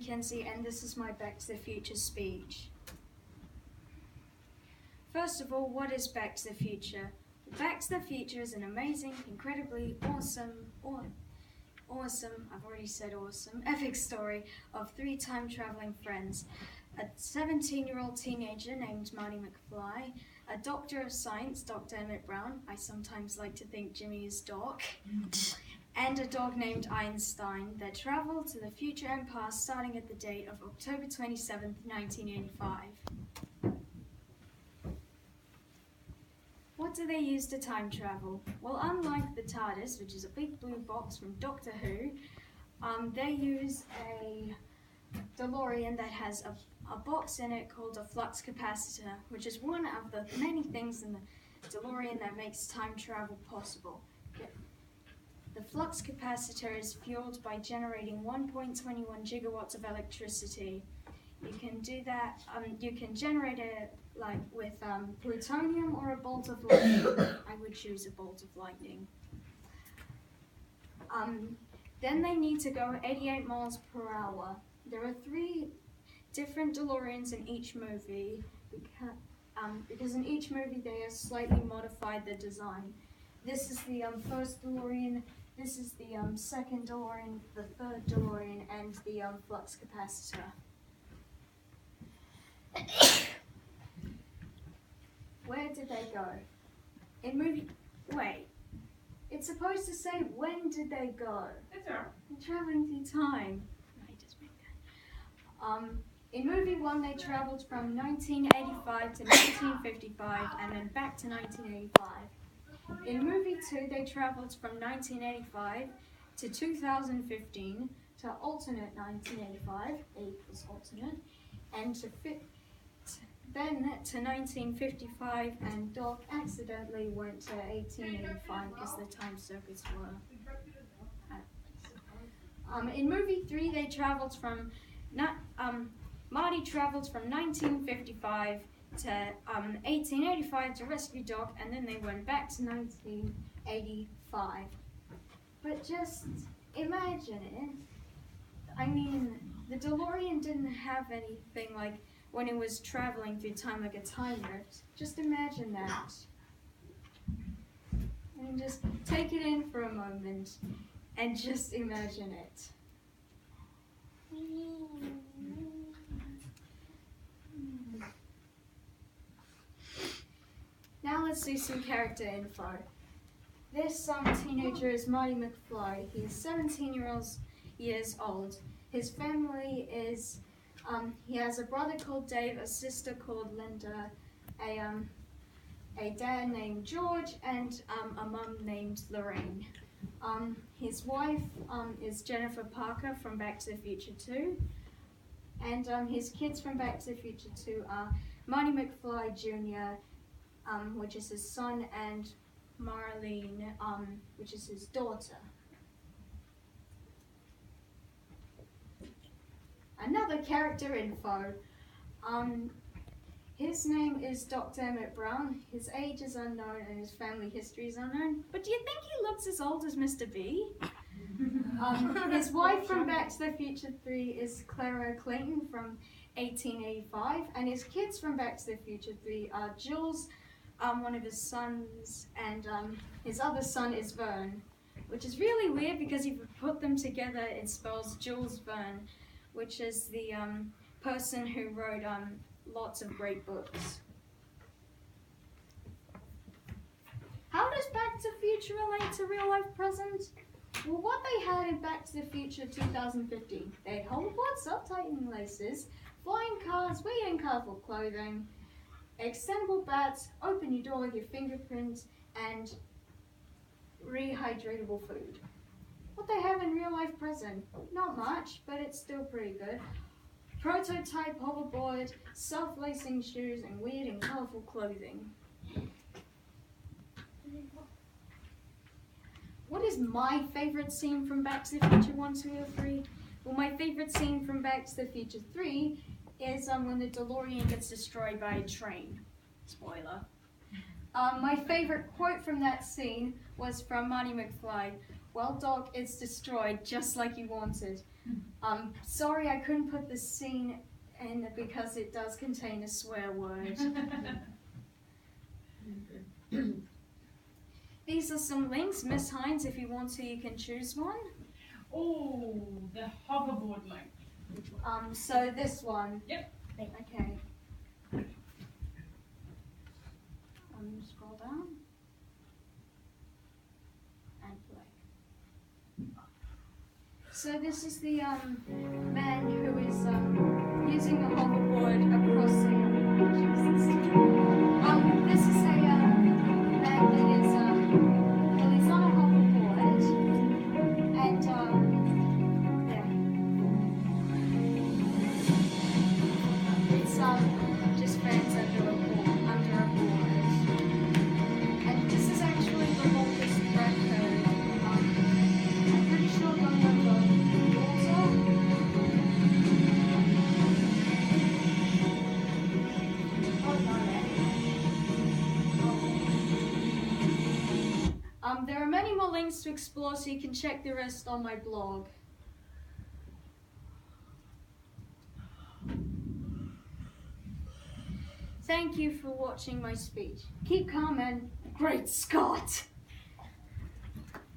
Mackenzie, and this is my Back to the Future speech. First of all, what is Back to the Future? Back to the Future is an amazing, incredibly awesome, I've already said awesome, epic story of three time-traveling friends. A 17-year-old teenager named Marty McFly, a doctor of science, Dr. Emmett Brown, I sometimes like to think Jimmy is Doc, and a dog named Einstein that travel to the future and past starting at the date of October 27th, 1985. What do they use to time travel? Well, unlike the TARDIS, which is a big blue box from Doctor Who, they use a DeLorean that has a box in it called a flux capacitor, which is one of the many things in the DeLorean that makes time travel possible. The flux capacitor is fueled by generating 1.21 gigawatts of electricity. You can do that, you can generate it like with plutonium or a bolt of lightning. I would choose a bolt of lightning. Then they need to go 88 miles per hour. There are 3 different DeLoreans in each movie because in each movie they have slightly modified the design. This is the first DeLorean, this is the second DeLorean, the third DeLorean, and the flux capacitor. Where did they go? In movie, wait, it's supposed to say when did they go? They're traveling through time. I just made that. In movie 1 they travelled from 1985 to 1955 and then back to 1985. In movie 2 they travelled from 1985 to 2015 to alternate 1985, 8 was alternate, and then to 1955, and Doc accidentally went to 1885 because the time circuits were. In movie 3, they travelled from Marty travelled from 1955 to 1885 to rescue Doc, and then they went back to 1985. But just imagine it. I mean, the DeLorean didn't have anything like when it was traveling through time like a time rift. Just imagine that. And just take it in for a moment and just imagine it. Now let's do some character info. This teenager is Marty McFly. He is 17 years old. His family is he has a brother called Dave, a sister called Linda, a dad named George, and a mum named Lorraine. His wife is Jennifer Parker from Back to the Future 2, and his kids from Back to the Future 2 are Marty McFly Jr., which is his son, and Marlene, which is his daughter. Another character info. His name is Dr. Emmett Brown. His age is unknown and his family history is unknown. But do you think he looks as old as Mr. B? His wife from Back to the Future 3 is Clara Clayton from 1885, and his kids from Back to the Future 3 are Jules, one of his sons, and his other son is Vern, which is really weird because if you put them together it spells Jules Verne, which is the person who wrote lots of great books. How does Back to the Future relate to real life present? Well, what they had in Back to the Future 2015, they had hoverboards, self-tightening laces, flying cars, wearing colorful clothing, extendable bats, open your door with your fingerprints, and rehydratable food. What they have in real life present? Not much, but it's still pretty good. Prototype hoverboard, self-lacing shoes, and weird and colorful clothing. What is my favorite scene from Back to the Future 1, 2, or 3? Well, my favorite scene from Back to the Future 3 is when the DeLorean gets destroyed by a train. Spoiler. My favorite quote from that scene was from Marty McFly. Well, Doc, it's destroyed just like you wanted. Sorry I couldn't put the scene in because it does contain a swear word. These are some links, Miss Hines. If you want to, you can choose one. Oh, the hoverboard link. So this one. Yep. Okay. Scroll down. And play. So this is the man who is using a hoverboard across a this is a man that is well, he's on a hoverboard and yeah. It's just fans under a board. And this is actually the longest record. I'm pretty sure going over water. Oh no. There are many more links to explore, so you can check the rest on my blog. Thank you for watching my speech. Keep calm and great Scott!